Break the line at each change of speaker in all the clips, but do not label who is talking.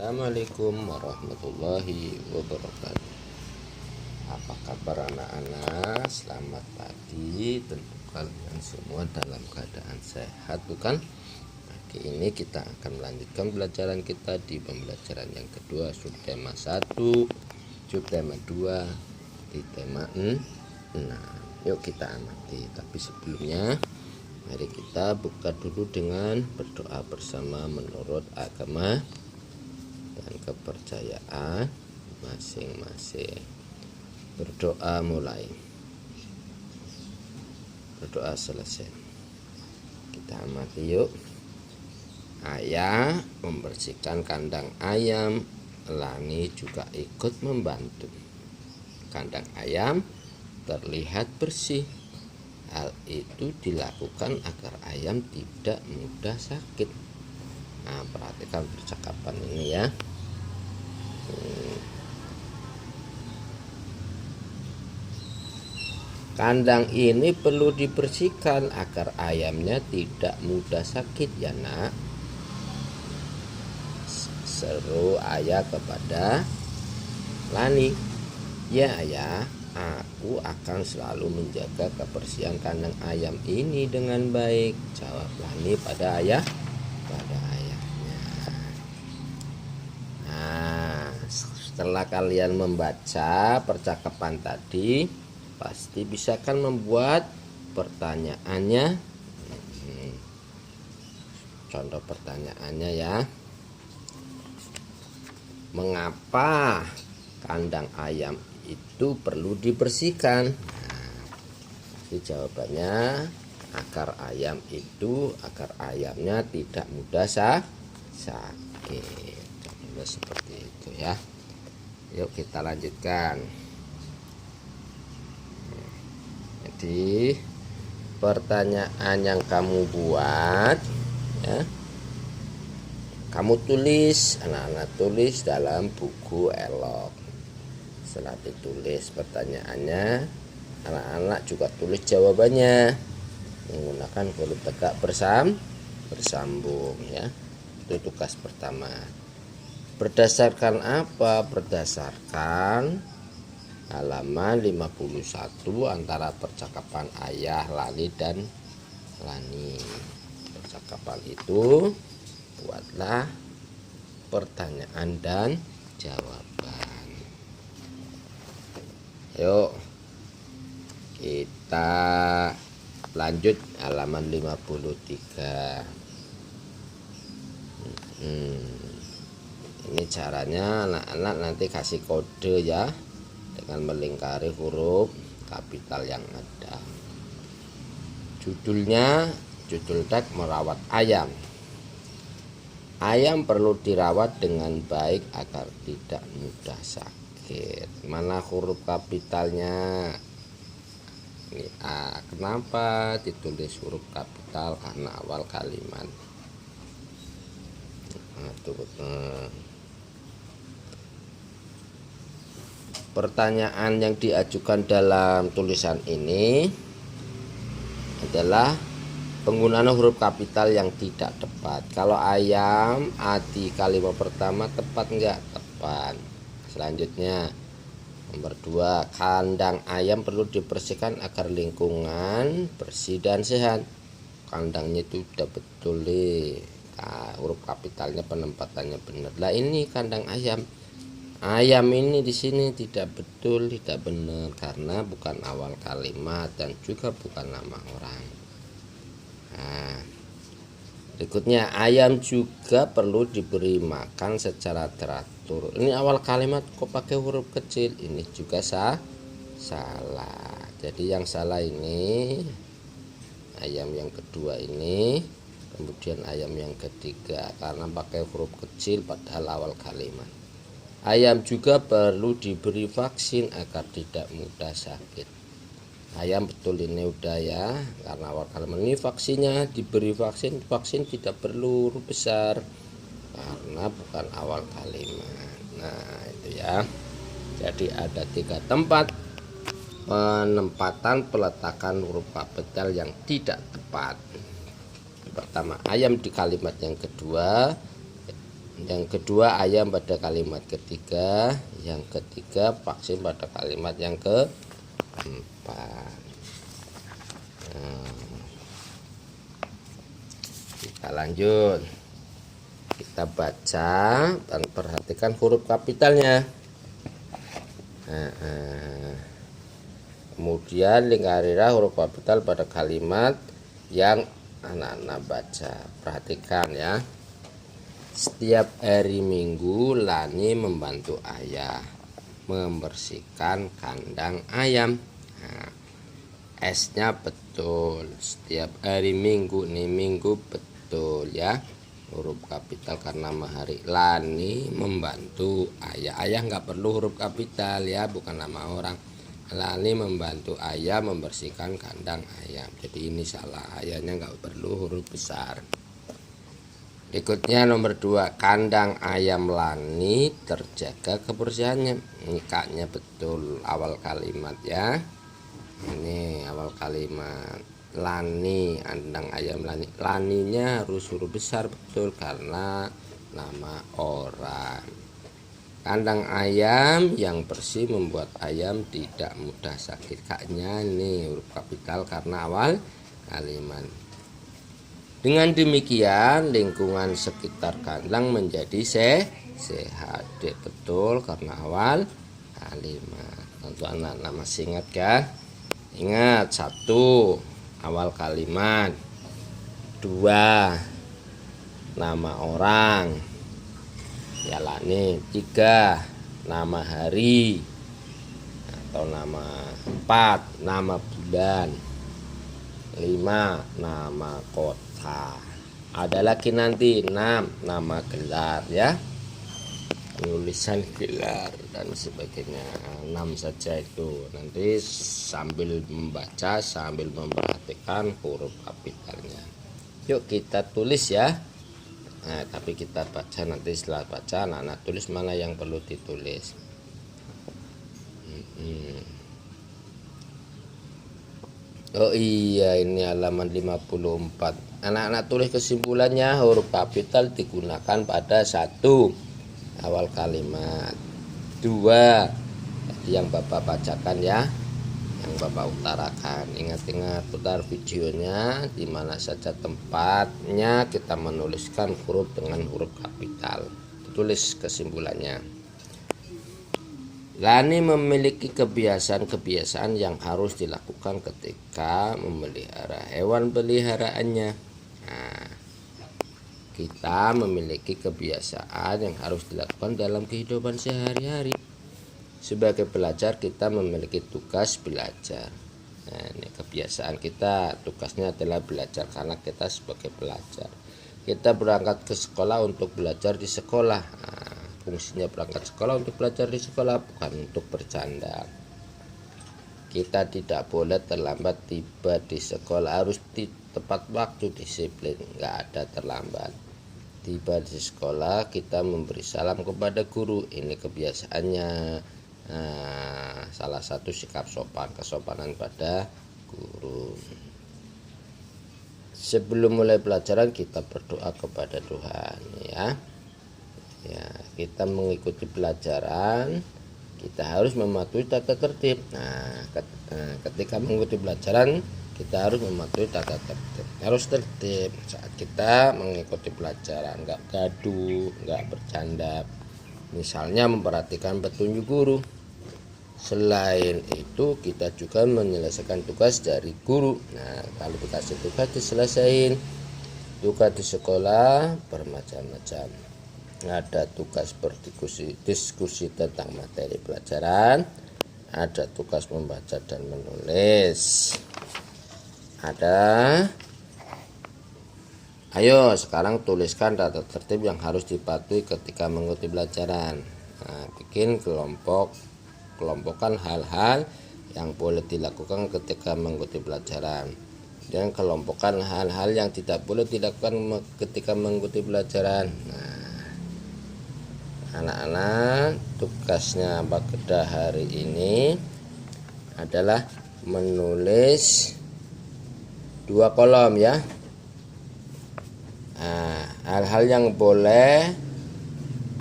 Assalamualaikum warahmatullahi wabarakatuh. Apa kabar anak-anak? Selamat pagi. Tentu kalian semua dalam keadaan sehat, bukan? Pagi ini kita akan melanjutkan pelajaran kita di pembelajaran yang kedua, subtema 1, subtema 2, di tema 6. Yuk kita amati. Tapi sebelumnya mari kita buka dulu dengan berdoa bersama menurut agama dan kepercayaan masing-masing. Berdoa mulai. Berdoa selesai. Kita amati yuk. Ayah membersihkan kandang ayam, Lani juga ikut membantu. Kandang ayam terlihat bersih. Hal itu dilakukan agar ayam tidak mudah sakit. Nah, perhatikan percakapan ini ya. Kandang ini perlu dibersihkan agar ayamnya tidak mudah sakit ya nak, seru ayah kepada Lani. Ya ayah, aku akan selalu menjaga kebersihan kandang ayam ini dengan baik, jawab Lani pada ayah. Setelah kalian membaca percakapan tadi, pasti bisa kan membuat pertanyaannya. Contoh pertanyaannya ya. Mengapa kandang ayam itu perlu dibersihkan? Jawabannya agar ayamnya tidak mudah sakit. Contohnya seperti itu ya. Yuk kita lanjutkan. Jadi pertanyaan yang kamu buat ya, kamu tulis, anak-anak tulis dalam buku elok. Setelah ditulis pertanyaannya, anak-anak juga tulis jawabannya menggunakan huruf tegak bersambung ya. Itu tugas pertama. Berdasarkan apa? Berdasarkan halaman 51 antara percakapan ayah Lani dan Lani. Percakapan itu buatlah pertanyaan dan jawaban. Yuk kita lanjut halaman 53. Ini caranya anak-anak nanti kasih kode ya, dengan melingkari huruf kapital yang ada. Judul teks merawat ayam. Ayam perlu dirawat dengan baik agar tidak mudah sakit. Mana huruf kapitalnya? Ini A. Kenapa ditulis huruf kapital? Karena awal kalimat. Pertanyaan yang diajukan dalam tulisan ini adalah penggunaan huruf kapital yang tidak tepat. Kalau ayam, di kalimat pertama tepat enggak? Tepat. Selanjutnya nomor 2, kandang ayam perlu dibersihkan agar lingkungan bersih dan sehat. Kandangnya itu udah betul nih. Huruf kapitalnya penempatannya benar. Lah ini kandang ayam. Ayam ini di sini tidak betul, tidak benar karena bukan awal kalimat dan juga bukan nama orang. Nah, berikutnya ayam juga perlu diberi makan secara teratur. Ini awal kalimat kok pakai huruf kecil, ini juga salah. Jadi yang salah ini ayam yang kedua ini, kemudian ayam yang ketiga karena pakai huruf kecil padahal awal kalimat. Ayam juga perlu diberi vaksin agar tidak mudah sakit. Ayam betul ini udah ya, karena awal kalimat ini vaksinnya diberi vaksin tidak perlu huruf besar karena bukan awal kalimat. Nah itu ya. Jadi ada 3 tempat penempatan peletakan huruf kapital yang tidak tepat. Pertama ayam di kalimat yang kedua, Yang kedua ayam pada kalimat ketiga. Yang ketiga vaksin pada kalimat yang keempat. Kita lanjut. Kita baca dan perhatikan huruf kapitalnya. Kemudian lingkarilah huruf kapital pada kalimat yang anak-anak baca. Perhatikan ya. Setiap hari Minggu Lani membantu ayah membersihkan kandang ayam. Nah, S-nya betul. Setiap hari Minggu, nih Minggu betul ya. Huruf kapital karena nama hari. Lani membantu ayah. Ayah nggak perlu huruf kapital ya, bukan nama orang. Lani membantu ayah membersihkan kandang ayam. Jadi ini salah, ayahnya nggak perlu huruf besar. Berikutnya nomor 2, kandang ayam Lani terjaga kebersihannya. Ini kaknya betul awal kalimat ya. Ini awal kalimat. Lani, kandang ayam Lani. Laninya harus huruf besar betul karena nama orang. Kandang ayam yang bersih membuat ayam tidak mudah sakit. Kaknya ini huruf kapital karena awal kalimat. Dengan demikian lingkungan sekitar kandang menjadi sehat. Betul karena awal kalimat. Tentu anak-anak masih ingat kan? Ingat, 1 awal kalimat, 2 nama orang ya Lani, 3 nama hari atau nama 4 nama bulan, 5 nama kota. Ada lagi nanti 6 nama gelar ya, tulisan gelar dan sebagainya. 6 saja itu. Nanti sambil membaca sambil memperhatikan huruf kapitalnya. Yuk kita tulis ya. Nah, tapi kita baca nanti. Setelah baca anak-anak tulis mana yang perlu ditulis. Oh iya, ini halaman 54. Anak-anak tulis kesimpulannya. Huruf kapital digunakan pada 1 awal kalimat, 2 yang Bapak bacakan ya, yang Bapak utarakan. Ingat-ingat putar videonya, di mana saja tempatnya kita menuliskan huruf dengan huruf kapital. Tulis kesimpulannya. Lani memiliki kebiasaan-kebiasaan yang harus dilakukan ketika memelihara hewan peliharaannya. Nah, kita memiliki kebiasaan yang harus dilakukan dalam kehidupan sehari-hari. Sebagai pelajar kita memiliki tugas belajar. Nah, ini kebiasaan kita, tugasnya adalah belajar karena kita sebagai pelajar. Kita berangkat ke sekolah untuk belajar di sekolah. Nah, fungsinya berangkat sekolah untuk belajar di sekolah, bukan untuk bercanda. Kita tidak boleh terlambat tiba di sekolah, harus tepat waktu, disiplin, nggak ada terlambat. Tiba di sekolah kita memberi salam kepada guru, ini kebiasaannya. Nah, salah satu sikap sopan, kesopanan pada guru. Sebelum mulai pelajaran kita berdoa kepada Tuhan ya. Ya, kita mengikuti pelajaran, kita harus mematuhi tata tertib. Nah, ketika mengikuti pelajaran kita harus mematuhi tata tertib, harus tertib saat kita mengikuti pelajaran, nggak gaduh, nggak bercanda. Misalnya memperhatikan petunjuk guru. Selain itu kita juga menyelesaikan tugas dari guru. Nah, kalau dikasih tugas diselesaikan. Tugas di sekolah bermacam-macam. Ada tugas berdiskusi tentang materi pelajaran, ada tugas membaca dan menulis, ada. Ayo sekarang tuliskan tata tertib yang harus dipatuhi ketika mengikuti pelajaran. Nah, bikin kelompokkan hal-hal yang boleh dilakukan ketika mengikuti pelajaran, dan kelompokkan hal-hal yang tidak boleh dilakukan ketika mengikuti pelajaran. Nah, anak-anak tugasnya pada hari ini adalah menulis 2 kolom ya. Nah, hal-hal yang boleh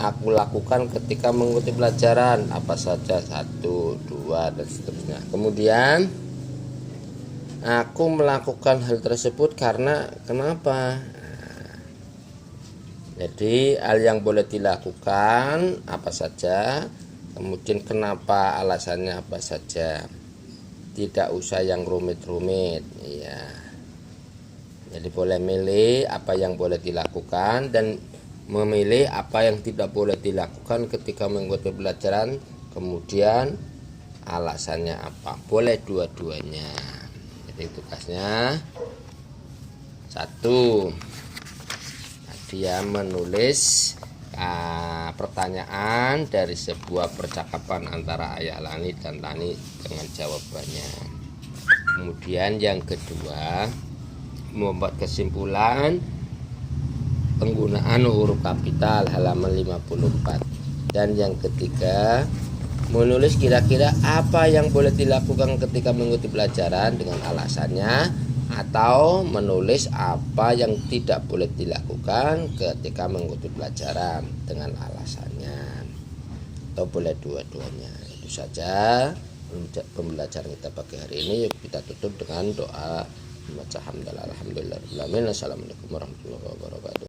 aku lakukan ketika mengikuti pelajaran apa saja, 1, 2 dan seterusnya. Kemudian aku melakukan hal tersebut karena kenapa. Jadi hal yang boleh dilakukan apa saja, kemudian kenapa, alasannya apa saja. Tidak usah yang rumit-rumit ya. Jadi boleh milih apa yang boleh dilakukan dan memilih apa yang tidak boleh dilakukan ketika mengikuti pelajaran, kemudian alasannya apa. Boleh dua-duanya. Jadi tugasnya 1, dia menulis pertanyaan dari sebuah percakapan antara Ayah Lani dan Lani dengan jawabannya. Kemudian yang kedua, membuat kesimpulan penggunaan huruf kapital halaman 54. Dan yang ketiga, menulis kira-kira apa yang boleh dilakukan ketika mengikuti pelajaran dengan alasannya, atau menulis apa yang tidak boleh dilakukan ketika mengikuti pelajaran dengan alasannya, atau boleh dua-duanya. Itu saja pembelajaran kita pagi hari ini. Yuk kita tutup dengan doa membaca hamdalah alhamdulillah. Assalamualaikum warahmatullahi wabarakatuh.